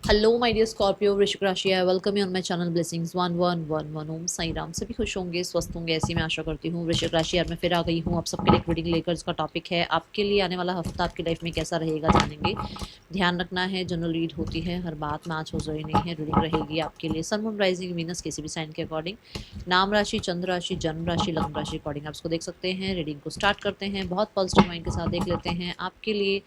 Hello my dear Scorpio, वृश्चिक राशि है। Welcome you on my channel blessings 1111। ओम साई राम। सभी खुश होंगे, स्वस्थ होंगे, ऐसी मैं आशा करती हूँ। वृश्चिक राशि यार मैं फिर आ गई हूँ आप सबके लिए एक रीडिंग लेकर। इसका टॉपिक है आपके लिए आने वाला हफ्ता आपकी लाइफ में कैसा रहेगा, जानेंगे। ध्यान रखना है, जनरल रीड होती है, हर बात मैच हो रही नहीं है। रीडिंग रहेगी आपके लिए सन मून राइजिंग वीनस किसी भी साइन के अकॉर्डिंग, नाम राशि, चंद्र राशि, जन्म राशि, लग्न राशि अकॉर्डिंग आप इसको देख सकते हैं। रीडिंग को स्टार्ट करते हैं, बहुत पॉजिटिव माइंड के साथ देख लेते हैं आपके लिए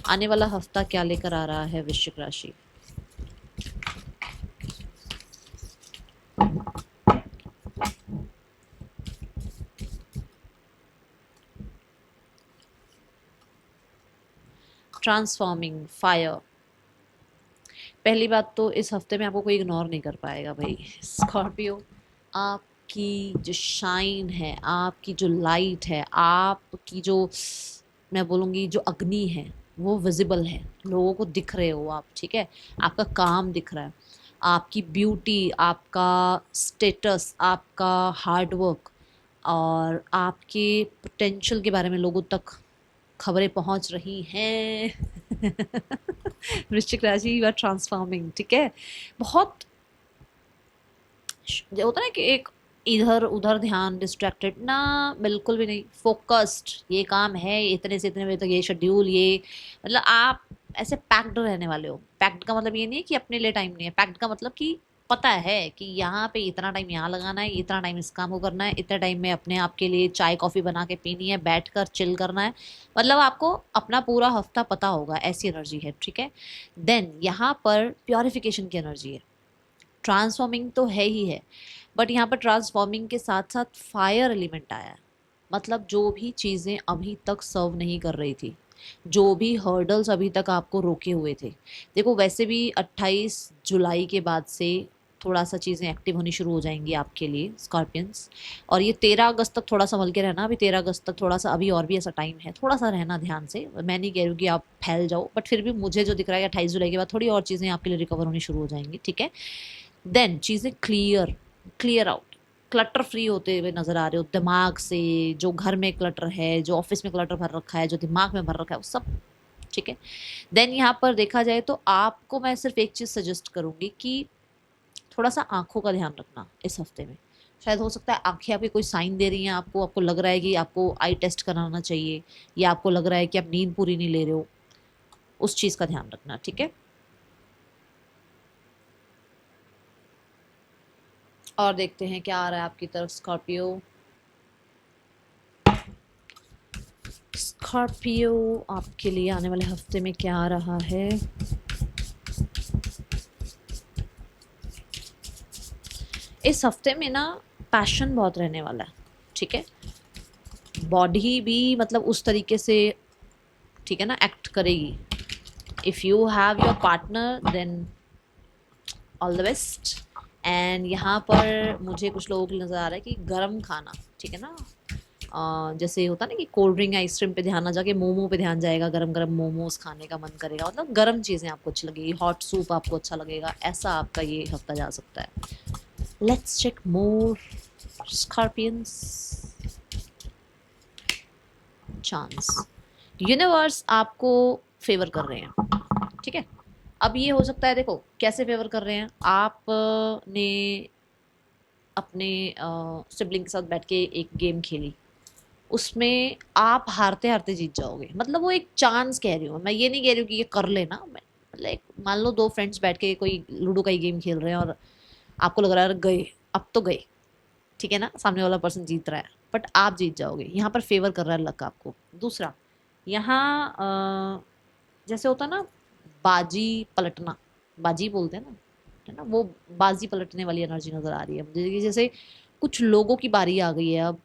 आने वाला हफ्ता क्या लेकर आ रहा है वृश्चिक राशि। Transforming fire. पहली बात तो इस हफ्ते में आपको कोई इग्नोर नहीं कर पाएगा भाई स्कॉर्पियो। आपकी जो शाइन है, आपकी जो लाइट है, आपकी जो, मैं बोलूँगी जो अग्नि है, वो विजिबल है। लोगों को दिख रहे हो आप, ठीक है। आपका काम दिख रहा है, आपकी ब्यूटी, आपका स्टेटस, आपका हार्डवर्क और आपके पोटेंशियल के बारे में लोगों तक खबरें पहुंच रही हैं वृश्चिक राशि यू आर ट्रांसफॉर्मिंग, ठीक है। बहुत होता है कि एक इधर उधर ध्यान डिस्ट्रैक्टेड ना, बिल्कुल भी नहीं। फोकस्ड, ये काम है, इतने से इतने बजे तक ये शेड्यूल, ये मतलब आप ऐसे पैक्ड रहने वाले हो। पैक्ड का मतलब ये नहीं है कि अपने लिए टाइम नहीं है। पैक्ड का मतलब कि पता है कि यहाँ पे इतना टाइम यहाँ लगाना है, इतना टाइम इस काम को करना है, इतने टाइम में अपने आप के लिए चाय कॉफ़ी बना के पीनी है, बैठ कर चिल करना है। मतलब आपको अपना पूरा हफ्ता पता होगा, ऐसी एनर्जी है, ठीक है। देन यहाँ पर प्योरिफिकेशन की एनर्जी है। ट्रांसफॉर्मिंग तो है ही है, बट यहाँ पर ट्रांसफॉर्मिंग के साथ साथ फायर एलिमेंट आया है। मतलब जो भी चीज़ें अभी तक सर्व नहीं कर रही थी, जो भी हर्डल्स अभी तक आपको रोके हुए थे। देखो वैसे भी 28 जुलाई के बाद से थोड़ा सा चीज़ें एक्टिव होनी शुरू हो जाएंगी आपके लिए स्कॉर्पियंस। और ये 13 अगस्त तक थोड़ा संभल के रहना। अभी 13 अगस्त तक थोड़ा सा, अभी और भी ऐसा टाइम है, थोड़ा सा रहना ध्यान से। मैं नहीं कह रही हूँ कि आप फैल जाओ, बट फिर भी मुझे जो दिख रहा है 28 जुलाई के बाद थोड़ी और चीज़ें आपके लिए रिकवर होनी शुरू हो जाएंगी, ठीक है। देन चीज़ें clear, clear out, clutter free होते हुए नजर आ रहे हो दिमाग से। जो घर में क्लटर है, जो ऑफिस में क्लटर भर रखा है, जो दिमाग में भर रखा है, वो सब ठीक है। देन यहाँ पर देखा जाए तो आपको मैं सिर्फ एक चीज़ सजेस्ट करूंगी कि थोड़ा सा आंखों का ध्यान रखना इस हफ्ते में। शायद हो सकता है आंखें आपकी कोई साइन दे रही हैं आपको, आपको लग रहा है कि आपको आई टेस्ट कराना चाहिए, या आपको लग रहा है कि आप नींद पूरी नहीं ले रहे हो। उस चीज़ का ध्यान रखना, ठीक है। और देखते हैं क्या आ रहा है आपकी तरफ स्कॉर्पियो। स्कॉर्पियो आपके लिए आने वाले हफ्ते में क्या आ रहा है। इस हफ्ते में ना पैशन बहुत रहने वाला है, ठीक है। बॉडी भी मतलब उस तरीके से, ठीक है ना, एक्ट करेगी। If you have your partner then all the best. And यहाँ पर मुझे कुछ लोगों के लिए नज़र आ रहा है कि गर्म खाना, ठीक है ना। जैसे होता है ना कि कोल्ड ड्रिंक आइसक्रीम पे ध्यान ना जाके मोमो पे ध्यान जाएगा। गरम गरम मोमोज खाने का मन करेगा, मतलब गर्म चीज़ें आपको अच्छी लगेगी, हॉट सूप आपको अच्छा लगेगा। ऐसा आपका ये हफ्ता जा सकता है। Let's check more Scorpions chance. Universe आपको फेवर कर रहे हैं, ठीक है। अब ये हो सकता है, देखो कैसे फेवर कर रहे हैं। आपने अपने सिबलिंग के साथ बैठ के एक गेम खेली, उसमें आप हारते हारते जीत जाओगे। मतलब वो एक चांस कह रही हूँ मैं, ये नहीं कह रही हूँ कि ये कर लेना। मैं लाइक मान लो दो फ्रेंड्स बैठ के कोई लूडो का ही गेम खेल रहे हैं और आपको लग रहा है गए, अब तो गए, ठीक है ना, सामने वाला पर्सन जीत रहा है, बट आप जीत जाओगे। यहाँ पर फेवर कर रहा है लक आपको। दूसरा, यहाँ जैसे होता है ना बाजी पलटना, बाजी बोलते हैं ना, है ना, वो बाजी पलटने वाली एनर्जी नजर आ रही है मुझे कि जैसे कुछ लोगों की बारी आ गई है अब।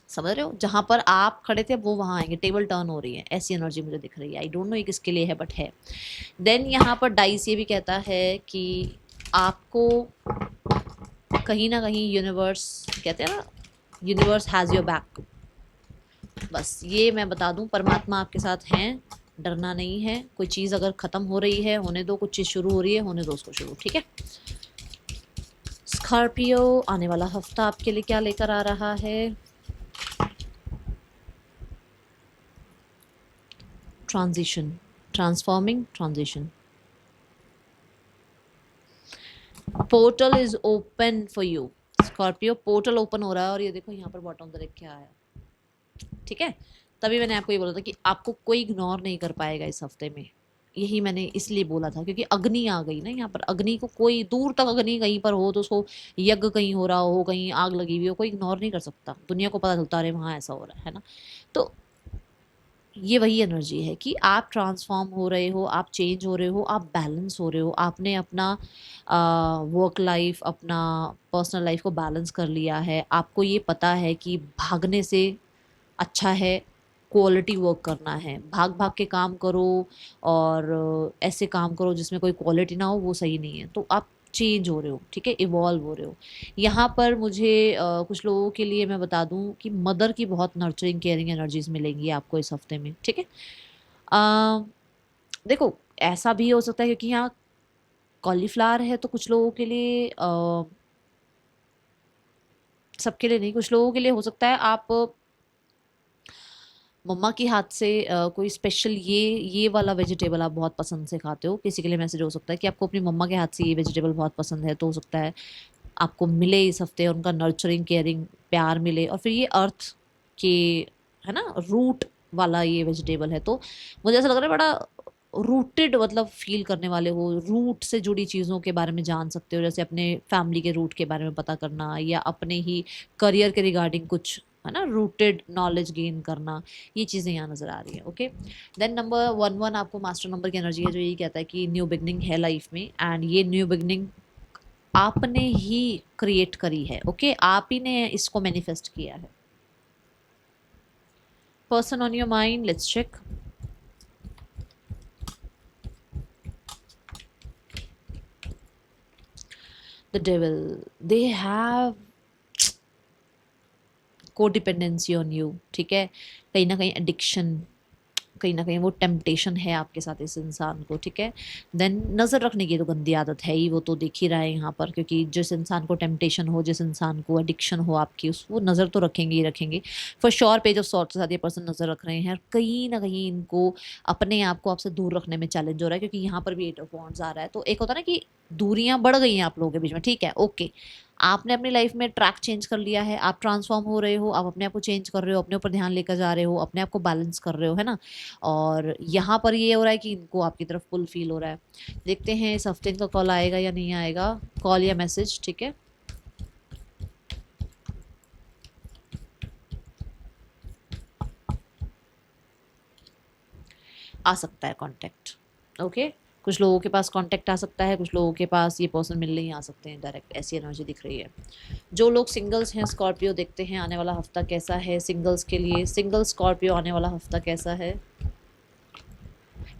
समझ रहे हो, जहां पर आप खड़े थे वो वहां आएंगे, टेबल टर्न हो रही है, ऐसी एनर्जी मुझे दिख रही है। आई डोंट नो ये किसके लिए है, बट है। देन यहाँ पर डाइस ये भी कहता है कि आपको कहीं ना कहीं यूनिवर्स, कहते हैं ना, यूनिवर्स हैज़ योर बैक। बस ये मैं बता दूं, परमात्मा आपके साथ हैं, डरना नहीं है। कोई चीज़ अगर ख़त्म हो रही है होने दो, कुछ चीज़ शुरू हो रही है होने दो उसको शुरू, ठीक है। स्कॉर्पियो आने वाला हफ्ता आपके लिए क्या लेकर आ रहा है। Transition, transforming transition. Portal is open for you Scorpio, portal open हो रहा है। और ये देखो यहाँ पर बॉटम डायरेक्ट क्या आया, ठीक है। तभी मैंने आपको ये बोला था कि आपको कोई इग्नोर नहीं कर पाएगा इस हफ्ते में। यही मैंने इसलिए बोला था क्योंकि अग्नि आ गई ना यहाँ पर। अग्नि को कोई दूर तक अग्नि कहीं पर हो तो उसको यज्ञ कहीं हो रहा हो, कहीं आग लगी हुई हो, कोई इग्नोर नहीं कर सकता। दुनिया को पता चलता अरे वहाँ ऐसा हो रहा है ना। तो ये वही एनर्जी है कि आप ट्रांसफॉर्म हो रहे हो, आप चेंज हो रहे हो, आप बैलेंस हो रहे हो। आपने अपना वर्क लाइफ, अपना पर्सनल लाइफ को बैलेंस कर लिया है। आपको ये पता है कि भागने से अच्छा है क्वालिटी वर्क करना है। भाग भाग के काम करो और ऐसे काम करो जिसमें कोई क्वालिटी ना हो, वो सही नहीं है। तो आप चेंज हो रहे हो, ठीक है, इवॉल्व हो रहे हो। यहाँ पर मुझे कुछ लोगों के लिए मैं बता दूँ कि मदर की बहुत नर्चरिंग केयरिंग एनर्जीज मिलेंगी आपको इस हफ्ते में, ठीक है। अ, देखो ऐसा भी हो सकता है क्योंकि यहाँ कॉलीफ्लावर है तो कुछ लोगों के लिए सबके लिए नहीं, कुछ लोगों के लिए हो सकता है आप मम्मा के हाथ से कोई स्पेशल ये वाला वेजिटेबल आप बहुत पसंद से खाते हो। किसी के लिए मैसेज हो सकता है कि आपको अपनी मम्मा के हाथ से ये वेजिटेबल बहुत पसंद है, तो हो सकता है आपको मिले इस हफ्ते, उनका नर्चरिंग केयरिंग प्यार मिले। और फिर ये अर्थ के है ना रूट वाला ये वेजिटेबल है, तो मुझे ऐसा लग रहा है बड़ा रूटेड, मतलब फील करने वाले हो, रूट से जुड़ी चीज़ों के बारे में जान सकते हो। जैसे अपने फैमिली के रूट के बारे में पता करना या अपने ही करियर के रिगार्डिंग कुछ है ना रूटेड नॉलेज गेन करना, ये चीज़ें यहाँ नज़र आ रही है। ओके, देन नंबर 11 आपको मास्टर नंबर की एनर्जी है जो ये कहता है कि न्यू बिगनिंग है लाइफ में। एंड ये न्यू बिगनिंग आपने ही क्रिएट करी है। ओके, आप ही ने इसको मैनिफेस्ट किया है। Person on your mind, let's check. The devil, they have codependency on you, ठीक है। कहीं ना कहीं एडिक्शन, कहीं ना कहीं वो टेम्पटेशन है आपके साथ इस इंसान को, ठीक है। देन नज़र रखने की तो गंदी आदत है ही, वो तो देख ही रहा है यहाँ पर। क्योंकि जिस इंसान को टेम्पटेशन हो, जिस इंसान को एडिक्शन हो आपकी, उस वो नज़र तो रखेंगे ही रखेंगे। For sure page of swords के साथ ये पर्सन नज़र रख रहे हैं। कहीं ना कहीं इनको अपने आप को आपसे दूर रखने में चैलेंज हो रहा है क्योंकि यहाँ पर भी 8 ऑफ वॉन्ड्स आ रहा है। तो एक होता है ना कि दूरियां बढ़ गई हैं आप लोगों के बीच में, ठीक है, ओके। आपने अपनी लाइफ में ट्रैक चेंज कर लिया है, आप ट्रांसफॉर्म हो रहे हो, आप अपने आप को चेंज कर रहे हो, अपने ऊपर ध्यान लेकर जा रहे हो, अपने आप को बैलेंस कर रहे हो, है ना। और यहाँ पर ये हो रहा है कि इनको आपकी तरफ पुल फील हो रहा है। देखते हैं इस हफ्ते इनका कॉल आएगा या नहीं आएगा, कॉल या मैसेज, ठीक है। आ सकता है कांटेक्ट, ओके। कुछ लोगों के पास कांटेक्ट आ सकता है, कुछ लोगों के पास ये पर्सन मिलने ही आ सकते हैं डायरेक्ट, ऐसी एनर्जी दिख रही है। जो लोग सिंगल्स हैं स्कॉर्पियो, देखते हैं आने वाला हफ्ता कैसा है सिंगल्स के लिए। सिंगल स्कॉर्पियो आने वाला हफ्ता कैसा है।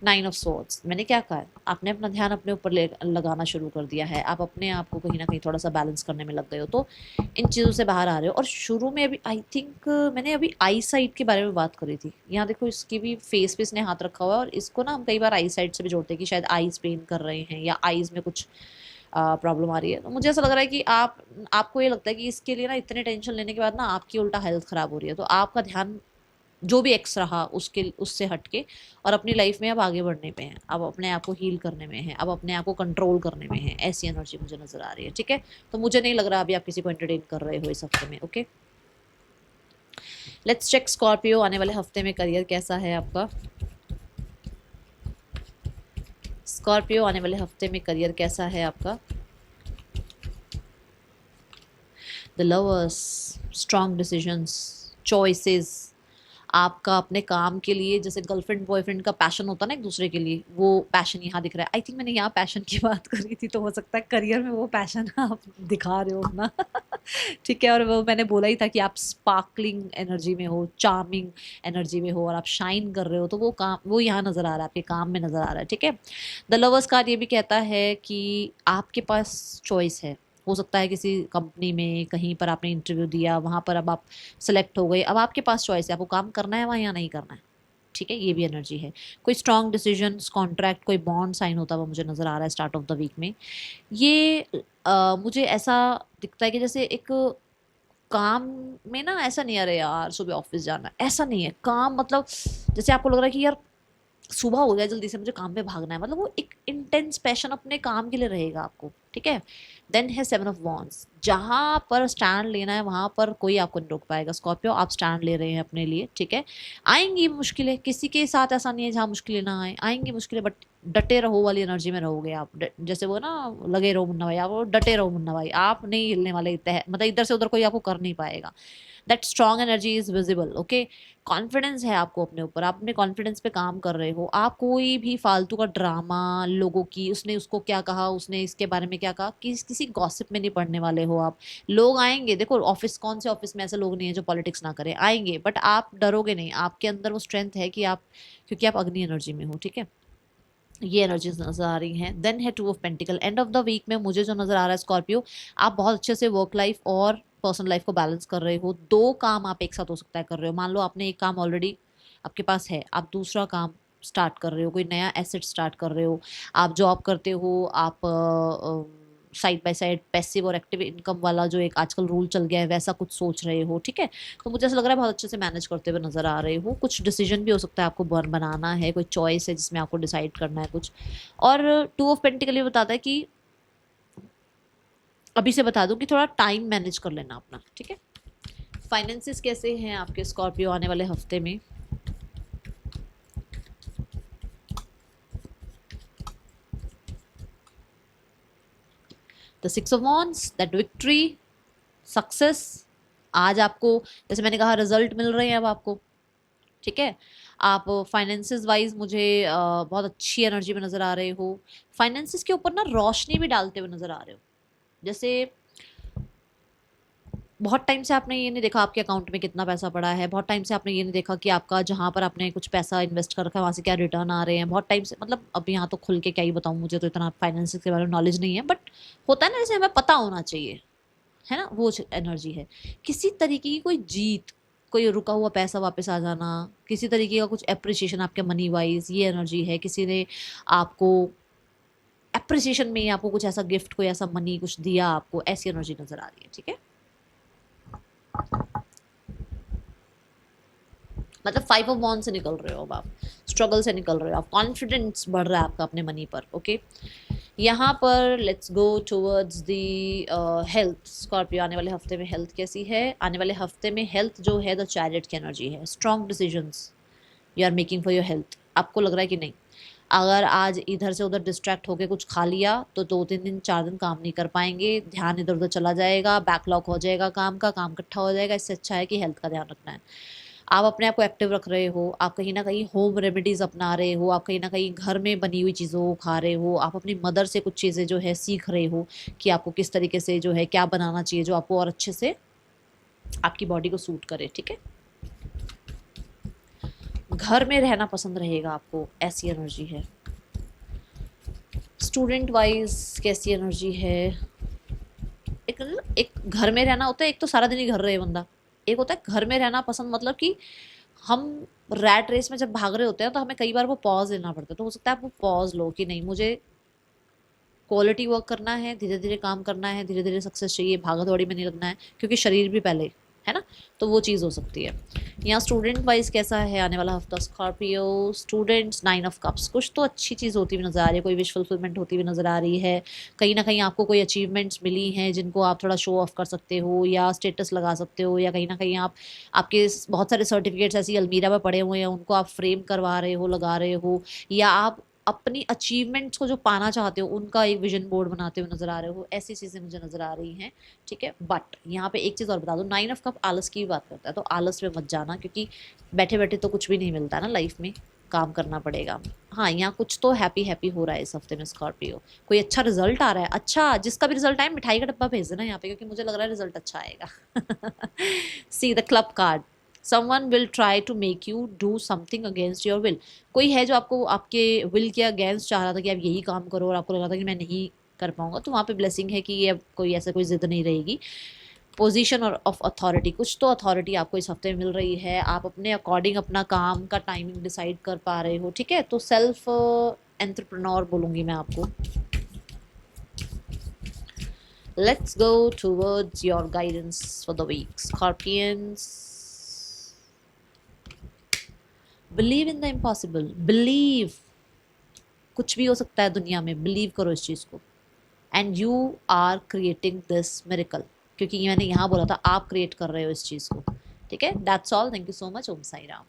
9 ऑफ स्वॉर्ड्स, मैंने क्या कहा है, आपने अपना ध्यान अपने ऊपर लगाना शुरू कर दिया है। आप अपने आप को कहीं ना कहीं थोड़ा सा बैलेंस करने में लग गए हो, तो इन चीज़ों से बाहर आ रहे हो। और शुरू में अभी आई थिंक मैंने अभी आई साइट के बारे में बात करी थी। यहाँ देखो इसकी भी फेस पे इसने हाथ रखा हुआ है और इसको ना हम कई बार आई साइट से भी जोड़ते हैं कि शायद आईज पेन कर रहे हैं या आईज में कुछ प्रॉब्लम आ रही है। तो मुझे ऐसा लग रहा है कि आपको ये लगता है कि इसके लिए ना इतने टेंशन लेने के बाद ना आपकी उल्टा हेल्थ ख़राब हो रही है। तो आपका ध्यान जो भी एक्स रहा उसके उससे हट के और अपनी लाइफ में अब आगे बढ़ने पे हैं, अब अपने आप को हील करने में है, अब अपने आप को कंट्रोल करने में है। ऐसी एनर्जी मुझे नज़र आ रही है, ठीक है। तो मुझे नहीं लग रहा अभी आप किसी को एंटरटेन कर रहे हो इस हफ्ते में, ओके। लेट्स चेक स्कॉर्पियो आने वाले हफ्ते में करियर कैसा है आपका। स्कॉर्पियो आने वाले हफ्ते में करियर कैसा है आपका। The lovers, strong decisions, choices. आपका अपने काम के लिए जैसे गर्लफ्रेंड बॉयफ्रेंड का पैशन होता है ना एक दूसरे के लिए, वो पैशन यहाँ दिख रहा है। आई थिंक मैंने यहाँ पैशन की बात करी थी, तो हो सकता है करियर में वो पैशन आप दिखा रहे हो अपना ठीक है। और वो मैंने बोला ही था कि आप स्पार्कलिंग एनर्जी में हो, चार्मिंग एनर्जी में हो और आप शाइन कर रहे हो, तो वो काम वो यहाँ नज़र आ रहा है, आपके काम में नज़र आ रहा है, ठीक है। द लवर्स कार्ड ये भी कहता है कि आपके पास चॉइस है। हो सकता है किसी कंपनी में कहीं पर आपने इंटरव्यू दिया, वहाँ पर अब आप सेलेक्ट हो गए, अब आपके पास चॉइस है, आपको काम करना है वहाँ या नहीं करना है, ठीक है। ये भी एनर्जी है। कोई स्ट्रॉन्ग डिसीजन, कॉन्ट्रैक्ट, कोई बॉन्ड साइन होता हुआ मुझे नज़र आ रहा है स्टार्ट ऑफ द वीक में। ये मुझे ऐसा दिखता है कि जैसे एक काम में ना ऐसा नहीं, अरे यार सुबह ऑफिस जाना, ऐसा नहीं है। काम मतलब जैसे आपको लग रहा है कि यार सुबह हो गया जल्दी से मुझे काम पे भागना है, मतलब वो एक इंटेंस पैशन अपने काम के लिए रहेगा आपको, ठीक है। देन है 7 ऑफ वॉन्ड्स, जहां पर स्टैंड लेना है वहां पर कोई आपको नहीं रोक पाएगा स्कॉर्पियो, आप स्टैंड ले रहे हैं अपने लिए, ठीक है। आएंगी मुश्किलें, किसी के साथ ऐसा नहीं है जहाँ मुश्किलें ना आए, आएंगी मुश्किलें, बट डटे रहो वाली एनर्जी में रहोगे आप, जैसे वो ना लगे रहो मुन्ना भाई, आप वो डटे रहो मुन्ना भाई, आप नहीं हिलने वाले, मतलब इधर से उधर कोई आपको कर नहीं पाएगा। That strong energy is visible, okay. Confidence है आपको अपने ऊपर, आप अपने कॉन्फिडेंस पे काम कर रहे हो, आप कोई भी फालतू का ड्रामा लोगों की, उसने उसको क्या कहा, उसने इसके बारे में क्या कहा, किसी गॉसिप में नहीं पड़ने वाले हो आप। लोग आएंगे, देखो ऑफिस, कौन से ऑफिस में ऐसे लोग नहीं है जो पॉलिटिक्स ना करें, आएंगे, बट आप डरोगे नहीं, आपके अंदर वो स्ट्रेंथ है कि आप, क्योंकि आप अग्नि एनर्जी में हो, ठीक है। ये एनर्जीज नजर आ रही हैं। देन है 2 of pentacle, and of the week में मुझे जो नजर आ रहा है स्कॉर्पियो, आप बहुत अच्छे से वर्क लाइफ और पर्सनल लाइफ को बैलेंस कर रहे हो। 2 काम आप एक साथ हो सकता है कर रहे हो, मान लो आपने एक काम ऑलरेडी आपके पास है, आप दूसरा काम स्टार्ट कर रहे हो, कोई नया एसेट स्टार्ट कर रहे हो, आप जॉब करते हो, आप साइड बाय साइड पैसिव और एक्टिव इनकम वाला जो एक आजकल रूल चल गया है वैसा कुछ सोच रहे हो, ठीक है। तो मुझे ऐसा लग रहा है बहुत अच्छे से मैनेज करते हुए नजर आ रहे हो। कुछ डिसीजन भी हो सकता है आपको बनाना है, कोई चॉइस है जिसमें आपको डिसाइड करना है कुछ। और 2 ऑफ पेंटिकल ये बताता है कि अभी से बता दूं कि थोड़ा टाइम मैनेज कर लेना अपना, ठीक है। फाइनेंसिस कैसे हैं आपके स्कॉर्पियो आने वाले हफ्ते में? The 6 of wands, that victory, success. आज आपको, जैसे मैंने कहा, रिजल्ट मिल रहे हैं अब आपको, ठीक है। आप फाइनेंसिस वाइज मुझे बहुत अच्छी एनर्जी में नज़र आ रहे हो। फाइनेंसिस के ऊपर ना रोशनी भी डालते हुए नज़र आ रहे हो, जैसे बहुत टाइम से आपने ये नहीं देखा आपके अकाउंट में कितना पैसा पड़ा है, बहुत टाइम से आपने ये नहीं देखा कि आपका जहाँ पर आपने कुछ पैसा इन्वेस्ट कर रखा है वहाँ से क्या रिटर्न आ रहे हैं, बहुत टाइम से, मतलब अब यहाँ तो खुल के क्या ही बताऊँ, मुझे तो इतना फाइनेंस के बारे में नॉलेज नहीं है, बट होता है ना जैसे हमें पता होना चाहिए, है ना, वो एनर्जी है। किसी तरीके की कोई जीत, कोई रुका हुआ पैसा वापस आ जाना, किसी तरीके का कुछ अप्रिसिएशन आपके मनी वाइज, ये एनर्जी है। किसी ने आपको अप्रिसिएशन में ही आपको कुछ ऐसा गिफ्ट, कोई ऐसा मनी कुछ दिया आपको, ऐसी एनर्जी नजर आ रही है, ठीक है। मतलब 5 ऑफ वॉन्ड से निकल रहे हो अब आप, स्ट्रगल से निकल रहे हो आप, कॉन्फिडेंस बढ़ रहा है आपका अपने मनी पर, ओके। यहाँ पर let's go towards the health. Scorpio आने वाले हफ्ते में हेल्थ कैसी है? आने वाले हफ्ते में हेल्थ जो है द चैरियट की एनर्जी है। Strong decisions you are making for your health. आपको लग रहा है कि नहीं, अगर आज इधर से उधर डिस्ट्रैक्ट होके कुछ खा लिया तो 2-3 दिन 4 दिन काम नहीं कर पाएंगे, ध्यान इधर उधर चला जाएगा, बैकलॉग हो जाएगा, काम का काम इकट्ठा हो जाएगा। इससे अच्छा है कि हेल्थ का ध्यान रखना है। आप अपने आप को एक्टिव रख रहे हो, आप कहीं ना कहीं होम रेमेडीज अपना रहे हो, आप कहीं ना कहीं घर में बनी हुई चीज़ों को खा रहे हो, आप अपनी मदर से कुछ चीज़ें जो है सीख रहे हो कि आपको किस तरीके से जो है क्या बनाना चाहिए जो आपको और अच्छे से आपकी बॉडी को सूट करे, ठीक है। घर में रहना पसंद रहेगा आपको, ऐसी एनर्जी है। स्टूडेंट वाइज कैसी एनर्जी है? एक एक घर में रहना होता है, एक तो सारा दिन ही घर रहे बंदा, एक होता है घर में रहना पसंद, मतलब कि हम रैट रेस में जब भाग रहे होते हैं तो हमें कई बार वो पॉज लेना पड़ता है, तो हो सकता है आप वो पॉज लो कि नहीं, मुझे क्वालिटी वर्क करना है, धीरे धीरे काम करना है, धीरे धीरे सक्सेस चाहिए, भागा दौड़ी में नहीं लगना है, क्योंकि शरीर भी पहले है ना, तो वो चीज़ हो सकती है। यहाँ स्टूडेंट वाइज कैसा है आने वाला हफ्ता स्कॉर्पियो? स्टूडेंट्स 9 ऑफ कप्स, कुछ तो अच्छी चीज़ होती हुई नजर आ रही है, कोई विश फुलफिलमेंट होती हुई नजर आ रही है। कहीं ना कहीं आपको कोई अचीवमेंट्स मिली हैं जिनको आप थोड़ा शो ऑफ कर सकते हो या स्टेटस लगा सकते हो, या कहीं ना कहीं आप, आपके बहुत सारे सर्टिफिकेट्स ऐसी अलमीरा में पड़े हुए हैं, उनको आप फ्रेम करवा रहे हो, लगा रहे हो, या आप अपनी अचीवमेंट्स को जो पाना चाहते हो उनका एक विजन बोर्ड बनाते हुए नजर आ रहे हो। ऐसी चीज़ें मुझे नजर आ रही हैं, ठीक है। बट यहाँ पे एक चीज़ और बता दो, 9 ऑफ कप आलस की भी बात करता है, तो आलस में मत जाना, क्योंकि बैठे बैठे तो कुछ भी नहीं मिलता ना लाइफ में, काम करना पड़ेगा। हाँ, यहाँ कुछ तो हैप्पी हैप्पी हो रहा है इस हफ्ते में स्कॉर्पियो, कोई अच्छा रिजल्ट आ रहा है। अच्छा, जिसका भी रिजल्ट आए मिठाई का डब्बा भेज देना यहाँ पे, क्योंकि मुझे लग रहा है रिजल्ट अच्छा आएगा। See the club card, someone will try to make you do something against your will। कोई है जो आपको आपके विल के अगेंस्ट चाह रहा था कि आप यही काम करो, और आपको लगा था कि मैं नहीं कर पाऊंगा, तो वहाँ पे ब्लेसिंग है कि ये अब कोई ऐसा कोई जिद नहीं रहेगी। पोजीशन और ऑफ अथॉरिटी, कुछ तो अथॉरिटी आपको इस हफ्ते में मिल रही है, आप अपने अकॉर्डिंग अपना काम का टाइमिंग डिसाइड कर पा रहे हो, ठीक है। तो सेल्फ एंटरप्रेन्योर बोलूँगी मैं आपको। Let's go towards your guidance for the week Scorpions. Believe in the impossible, believe, कुछ भी हो सकता है दुनिया में, बिलीव करो इस चीज़ को, and you are creating this miracle, क्योंकि मैंने यहाँ बोला था आप क्रिएट कर रहे हो इस चीज़ को। ठीक है, that's all, thank you so much, Om Sai Ram.